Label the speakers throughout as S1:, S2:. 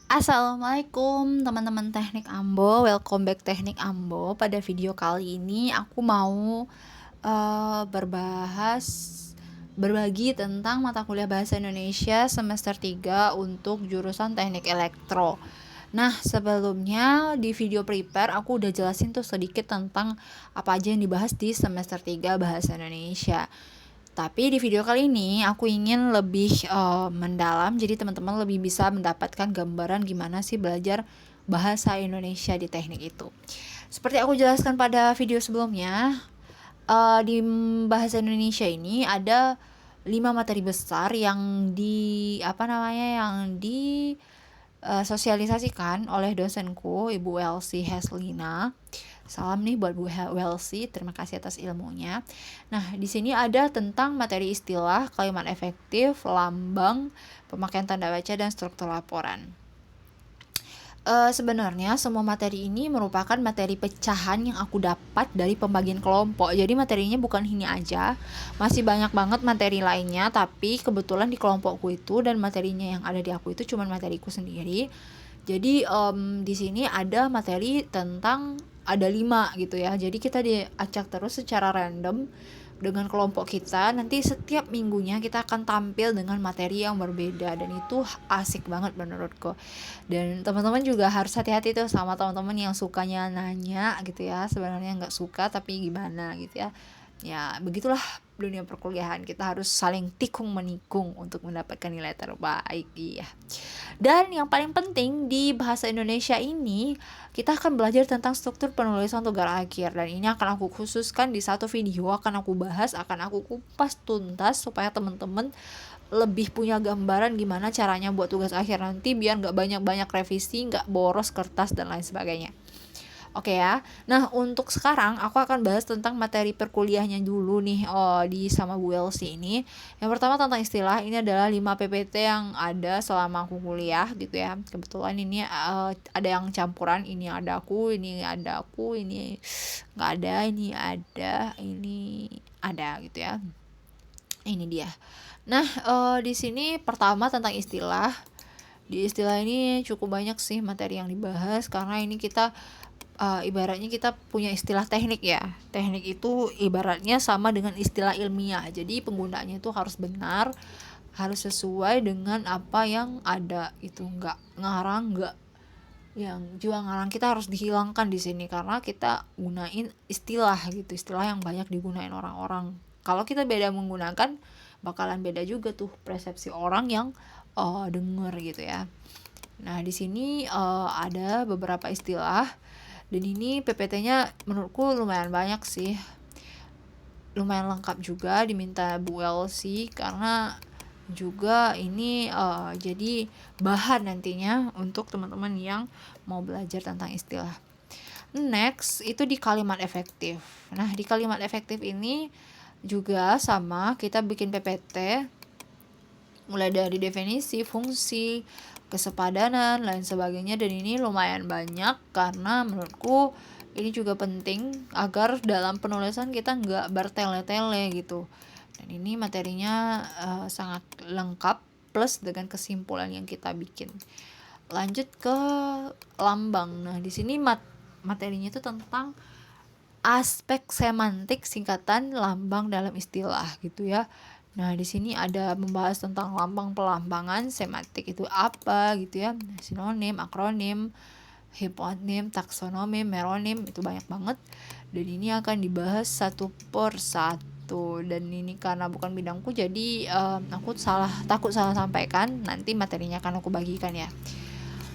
S1: Assalamualaikum teman-teman Teknik Ambo, welcome back Teknik Ambo. Pada video kali ini aku mau berbagi tentang mata kuliah Bahasa Indonesia semester 3 untuk jurusan Teknik Elektro. Nah, sebelumnya di video prepare aku udah jelasin tuh sedikit tentang apa aja yang dibahas di semester 3 Bahasa Indonesia. Tapi di video kali ini aku ingin lebih mendalam, jadi teman-teman lebih bisa mendapatkan gambaran gimana sih belajar bahasa Indonesia di teknik itu. Seperti aku jelaskan pada video sebelumnya, di bahasa Indonesia ini ada 5 materi besar yang sosialisasikan oleh dosenku Ibu Welsi Heslina. Salam nih buat Bu Welsi, terima kasih atas ilmunya. Nah, di sini ada tentang materi istilah, kalimat efektif, lambang, pemakaian tanda baca, dan struktur laporan. Sebenarnya semua materi ini merupakan materi pecahan yang aku dapat dari pembagian kelompok. Jadi materinya bukan ini aja, masih banyak banget materi lainnya. Tapi kebetulan di kelompokku itu dan materinya yang ada di aku itu cuma materiku sendiri. Jadi di sini ada materi tentang ada 5 gitu ya. Jadi kita diacak terus secara random dengan kelompok kita. Nanti setiap minggunya kita akan tampil dengan materi yang berbeda, dan itu asik banget menurutku. Dan teman-teman juga harus hati-hati tuh sama teman-teman yang sukanya nanya gitu ya, sebenarnya nggak suka tapi gimana gitu ya. Ya begitulah dunia perkuliahan, kita harus saling tikung menikung untuk mendapatkan nilai terbaik. Iya. Dan yang paling penting di bahasa Indonesia ini, kita akan belajar tentang struktur penulisan tugas akhir, dan ini akan aku khususkan di satu video, akan aku bahas, akan aku kupas tuntas supaya teman-teman lebih punya gambaran gimana caranya buat tugas akhir nanti, biar nggak banyak-banyak revisi, nggak boros kertas dan lain sebagainya. Oke ya. Nah, untuk sekarang aku akan bahas tentang materi perkuliahnya dulu nih di sama Bu Elsie ini. Yang pertama tentang istilah, ini adalah 5 PPT yang ada selama aku kuliah gitu ya. Kebetulan ini ada yang campuran, ini ada aku, ini ada aku, ini nggak ada, ini ada gitu ya. Ini dia. Nah, di sini pertama tentang istilah. Di istilah ini cukup banyak sih materi yang dibahas, karena ini kita ibaratnya kita punya istilah teknik ya. Teknik itu ibaratnya sama dengan istilah ilmiah. Jadi penggunaannya itu harus benar, harus sesuai dengan apa yang ada. Itu nggak ngarang, nggak yang jual ngarang, kita harus dihilangkan di sini karena kita gunain istilah gitu, istilah yang banyak digunain orang-orang. Kalau kita beda menggunakan, bakalan beda juga tuh persepsi orang yang denger gitu ya. Nah, di sini ada beberapa istilah, dan ini PPT-nya menurutku lumayan banyak sih. Lumayan lengkap juga, diminta Bu Elsie karena juga ini jadi bahan nantinya untuk teman-teman yang mau belajar tentang istilah. Next, itu di kalimat efektif. Nah, di kalimat efektif ini juga sama, kita bikin PPT mulai dari definisi, fungsi, kesepadanan, lain sebagainya. Dan ini lumayan banyak karena menurutku ini juga penting agar dalam penulisan kita nggak bertele-tele gitu. Dan ini materinya sangat lengkap plus dengan kesimpulan yang kita bikin. Lanjut ke lambang. Nah, di sini materinya itu tentang aspek semantik singkatan lambang dalam istilah gitu ya. Nah, di sini ada membahas tentang lambang pelambangan, semantik itu apa gitu ya. Sinonim, akronim, hiponim, taksonomi, meronim, itu banyak banget. Dan ini akan dibahas satu per satu. Dan ini karena bukan bidangku, jadi aku takut salah sampaikan. Nanti materinya akan aku bagikan ya.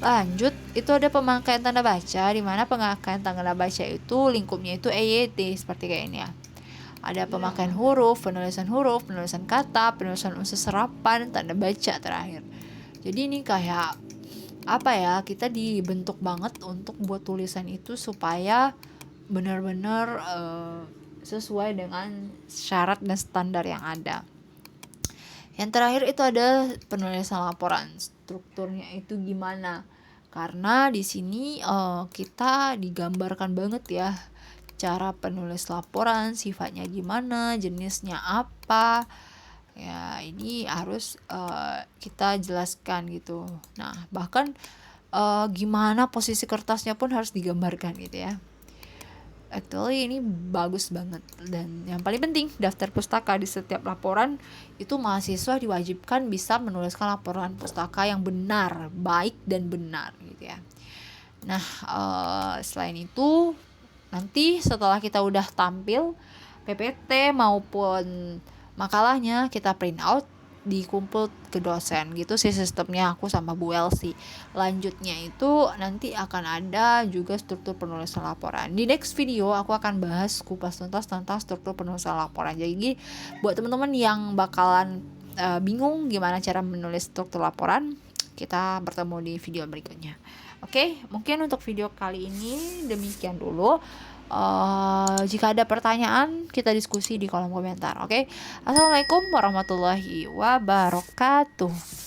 S1: Lanjut, itu ada pemakaian tanda baca, di mana pemakaian tanda baca itu lingkupnya itu EYT seperti kayak ini ya. Ada pemakaian huruf, penulisan kata, penulisan unsur serapan, tanda baca terakhir. Jadi ini kayak apa ya, kita dibentuk banget untuk buat tulisan itu supaya benar-benar sesuai dengan syarat dan standar yang ada. Yang terakhir itu ada penulisan laporan. Strukturnya itu gimana? Karena di sini kita digambarkan banget ya cara penulis laporan, sifatnya gimana, jenisnya apa. Ya, ini harus kita jelaskan gitu. Nah, bahkan gimana posisi kertasnya pun harus digambarkan gitu ya. Actually ini bagus banget. Dan yang paling penting, daftar pustaka di setiap laporan itu mahasiswa diwajibkan bisa menuliskan laporan pustaka yang benar, baik dan benar gitu ya. Nah, selain itu nanti setelah kita udah tampil PPT maupun makalahnya kita print out, dikumpul ke dosen gitu sih sistemnya aku sama Bu Elsie. Lanjutnya itu nanti akan ada juga struktur penulisan laporan. Di next video aku akan bahas kupas tuntas tentang struktur penulisan laporan. Jadi buat teman-teman yang bakalan bingung gimana cara menulis struktur laporan, kita bertemu di video berikutnya. Oke, mungkin untuk video kali ini demikian dulu. Jika ada pertanyaan, kita diskusi di kolom komentar. Oke, Assalamualaikum warahmatullahi wabarakatuh.